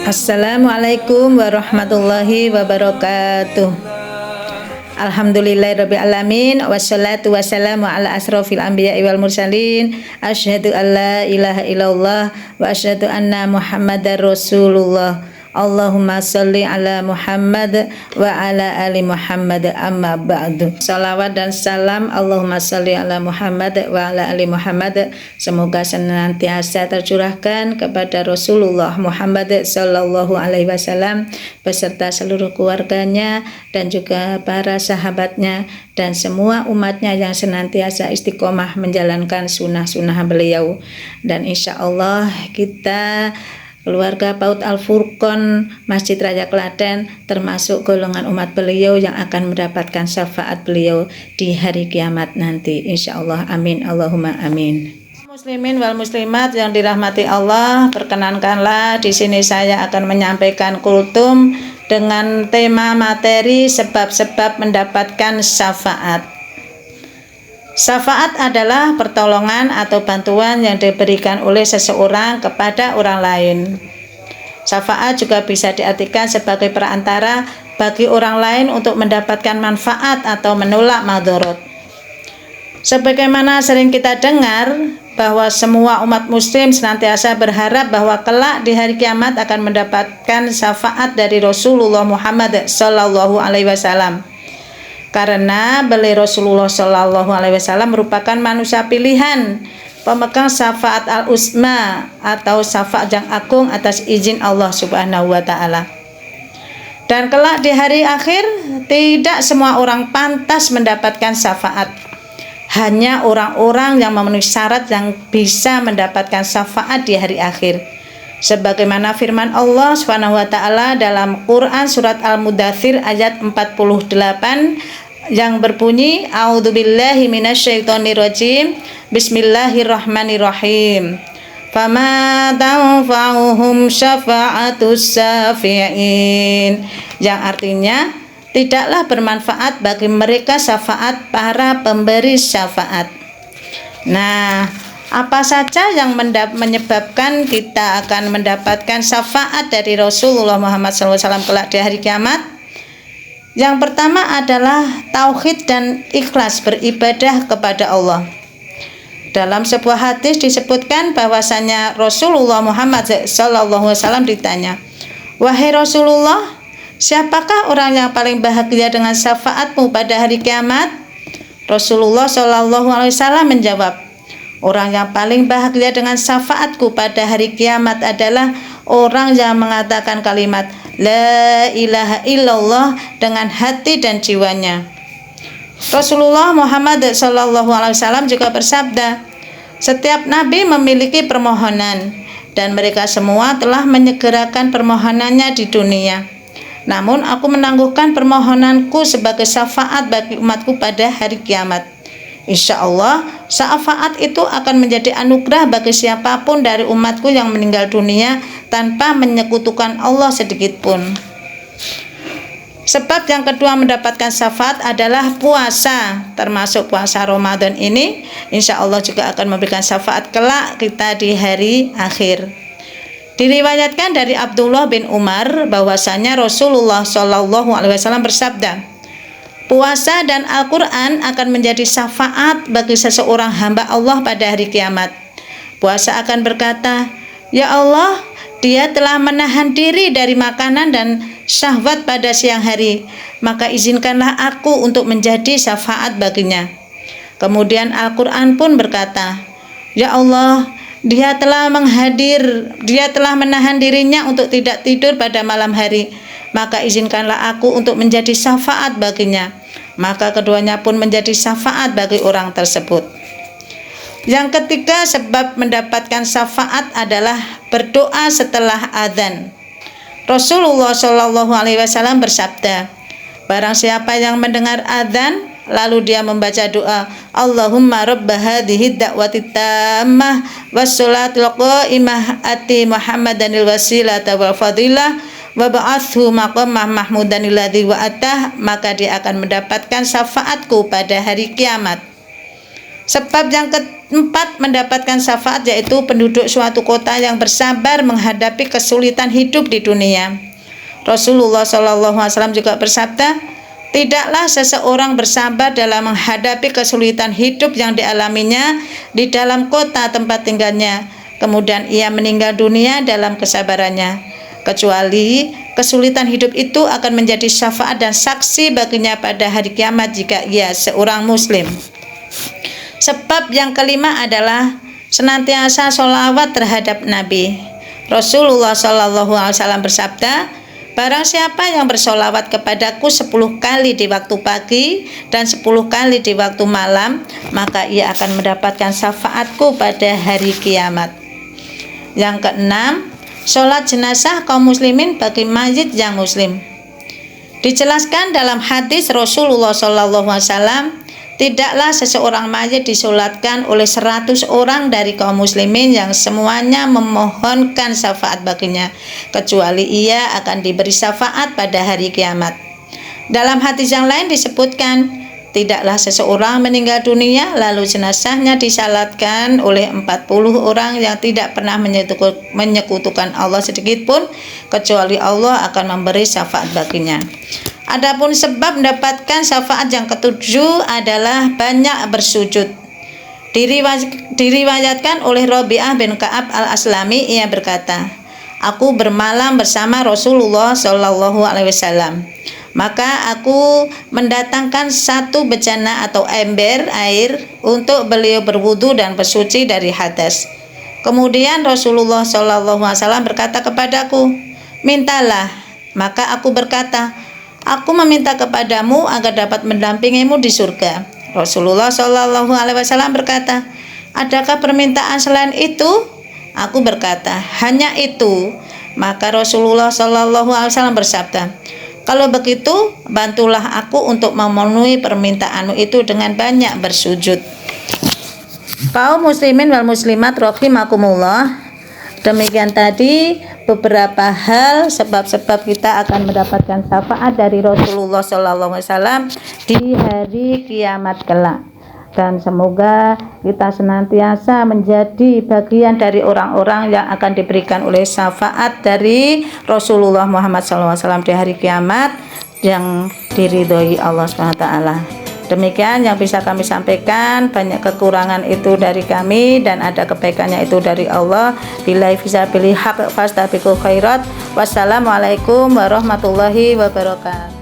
Assalamualaikum warahmatullahi wabarakatuh. Alhamdulillahirabbil alamin wassalatu wassalamu ala asrofil anbiya'i wal mursalin. Asyhadu alla ilaha illallah wa asyhadu anna Muhammadar Rasulullah. Allahumma sholli ala Muhammad wa ala ali Muhammad, amma ba'du. Salawat dan salam Allahumma sholli ala Muhammad wa ala ali Muhammad semoga senantiasa tercurahkan kepada Rasulullah Muhammad sallallahu alaihi wasallam beserta seluruh keluarganya dan juga para sahabatnya dan semua umatnya yang senantiasa istiqomah menjalankan sunnah-sunnah beliau. Dan insya Allah kita keluarga PAUD Al-Furqon Masjid Raya Klaten termasuk golongan umat beliau yang akan mendapatkan syafaat beliau di hari kiamat nanti, insya Allah. Amin Allahumma amin. Muslimin wal muslimat yang dirahmati Allah, perkenankanlah di sini saya akan menyampaikan kultum dengan tema materi sebab-sebab mendapatkan syafaat. Syafaat adalah pertolongan atau bantuan yang diberikan oleh seseorang kepada orang lain. Syafaat juga bisa diartikan sebagai perantara bagi orang lain untuk mendapatkan manfaat atau menolak madharat. Sebagaimana sering kita dengar bahwa semua umat muslim senantiasa berharap bahwa kelak di hari kiamat akan mendapatkan syafaat dari Rasulullah Muhammad sallallahu alaihi wasallam. Karena beliau Rasulullah Shallallahu Alaihi Wasallam merupakan manusia pilihan, pemegang syafaat al-uzma atau syafaat yang agung atas izin Allah Subhanahu Wa Taala. Dan kelak di hari akhir tidak semua orang pantas mendapatkan syafaat. Hanya orang-orang yang memenuhi syarat yang bisa mendapatkan syafaat di hari akhir. Sebagaimana firman Allah Subhanahu Wa Taala dalam Quran surat Al-Mudaththir ayat 48 yang berbunyi, A'udzubillahi minasyaitonirrajim, Bismillahirrahmanirrahim. Fama tanfa'uhum syafa'atus syafi'in, yang artinya tidaklah bermanfaat bagi mereka syafaat para pemberi syafaat. Nah, apa saja yang menyebabkan kita akan mendapatkan syafaat dari Rasulullah Muhammad SAW kelak di hari kiamat? Yang pertama adalah tauhid dan ikhlas beribadah kepada Allah. Dalam sebuah hadis disebutkan bahwasanya Rasulullah Muhammad SAW ditanya, "Wahai Rasulullah, siapakah orang yang paling bahagia dengan syafaatmu pada hari kiamat?" Rasulullah SAW menjawab, "Orang yang paling bahagia dengan syafaatku pada hari kiamat adalah orang yang mengatakan kalimat La ilaha illallah dengan hati dan jiwanya." Rasulullah Muhammad SAW juga bersabda, "Setiap nabi memiliki permohonan dan mereka semua telah menyegerakan permohonannya di dunia. Namun aku menangguhkan permohonanku sebagai syafaat bagi umatku pada hari kiamat. Insya Allah, syafaat itu akan menjadi anugerah bagi siapapun dari umatku yang meninggal dunia tanpa menyekutukan Allah sedikit pun." Sebab yang kedua mendapatkan syafaat adalah puasa, termasuk puasa Ramadan ini. Insya Allah juga akan memberikan syafaat kelak kita di hari akhir. Diriwayatkan dari Abdullah bin Umar bahwasanya Rasulullah SAW bersabda, "Puasa dan Al-Quran akan menjadi syafaat bagi seseorang hamba Allah pada hari kiamat. Puasa akan berkata, Ya Allah, dia telah menahan diri dari makanan dan syahwat pada siang hari, maka izinkanlah aku untuk menjadi syafaat baginya. Kemudian Al-Quran pun berkata, Ya Allah, dia telah menahan dirinya untuk tidak tidur pada malam hari, maka izinkanlah aku untuk menjadi syafaat baginya. Maka keduanya pun menjadi syafaat bagi orang tersebut." Yang ketiga sebab mendapatkan syafaat adalah berdoa setelah adzan. Rasulullah SAW bersabda, "Barang siapa yang mendengar adzan lalu dia membaca doa, Allahumma rabba hadhihi da'wati tammah wassolatil qa'imah ati Muhammadanil wasilata wal fadilah wa ba'athu maqamah mahmudanil ladzi wa'atah, maka dia akan mendapatkan syafaatku pada hari kiamat." Sebab yang keempat mendapatkan syafaat yaitu penduduk suatu kota yang bersabar menghadapi kesulitan hidup di dunia. Rasulullah SAW juga bersabda, tidaklah seseorang bersabar dalam menghadapi kesulitan hidup yang dialaminya di dalam kota tempat tinggalnya, kemudian ia meninggal dunia dalam kesabarannya, kecuali kesulitan hidup itu akan menjadi syafaat dan saksi baginya pada hari kiamat jika ia seorang muslim. Sebab yang kelima adalah senantiasa sholawat terhadap Nabi. Rasulullah SAW bersabda, barang siapa yang bersolawat kepadaku 10 kali di waktu pagi dan 10 kali di waktu malam, maka ia akan mendapatkan syafaatku pada hari kiamat. Yang keenam, sholat jenazah kaum muslimin bagi mayit yang muslim. Dijelaskan dalam hadis Rasulullah SAW, tidaklah seseorang mayit disolatkan oleh 100 orang dari kaum muslimin yang semuanya memohonkan syafaat baginya, kecuali ia akan diberi syafaat pada hari kiamat. Dalam hadis yang lain disebutkan, tidaklah seseorang meninggal dunia lalu jenazahnya disalatkan oleh 40 orang yang tidak pernah menyekutukan Allah sedikit pun, kecuali Allah akan memberi syafaat baginya. Adapun sebab mendapatkan syafaat yang ketujuh adalah banyak bersujud. Diriwayatkan oleh Rabi'ah bin Ka'ab al-Aslami, ia berkata, aku bermalam bersama Rasulullah SAW. Maka aku mendatangkan satu bejana atau ember air untuk beliau berwudu dan bersuci dari hadas. Kemudian Rasulullah SAW berkata kepadaku, mintalah. Maka aku berkata, aku meminta kepadamu agar dapat mendampingimu di surga. Rasulullah SAW berkata, adakah permintaan selain itu? Aku berkata, hanya itu. Maka Rasulullah SAW bersabda, kalau begitu bantulah aku untuk memenuhi permintaanmu itu dengan banyak bersujud. Kaum muslimin wal muslimat rahimakumullah, demikian tadi beberapa hal sebab-sebab kita akan mendapatkan syafaat dari Rasulullah SAW di hari kiamat kelak. Dan semoga kita senantiasa menjadi bagian dari orang-orang yang akan diberikan oleh syafaat dari Rasulullah Muhammad SAW di hari kiamat yang diridhoi Allah SWT. Demikian yang bisa kami sampaikan. Banyak kekurangan itu dari kami dan ada kebaikannya itu dari Allah. Billahi fisabilil haq fastabiqul khairat. Wassalamualaikum warahmatullahi wabarakatuh.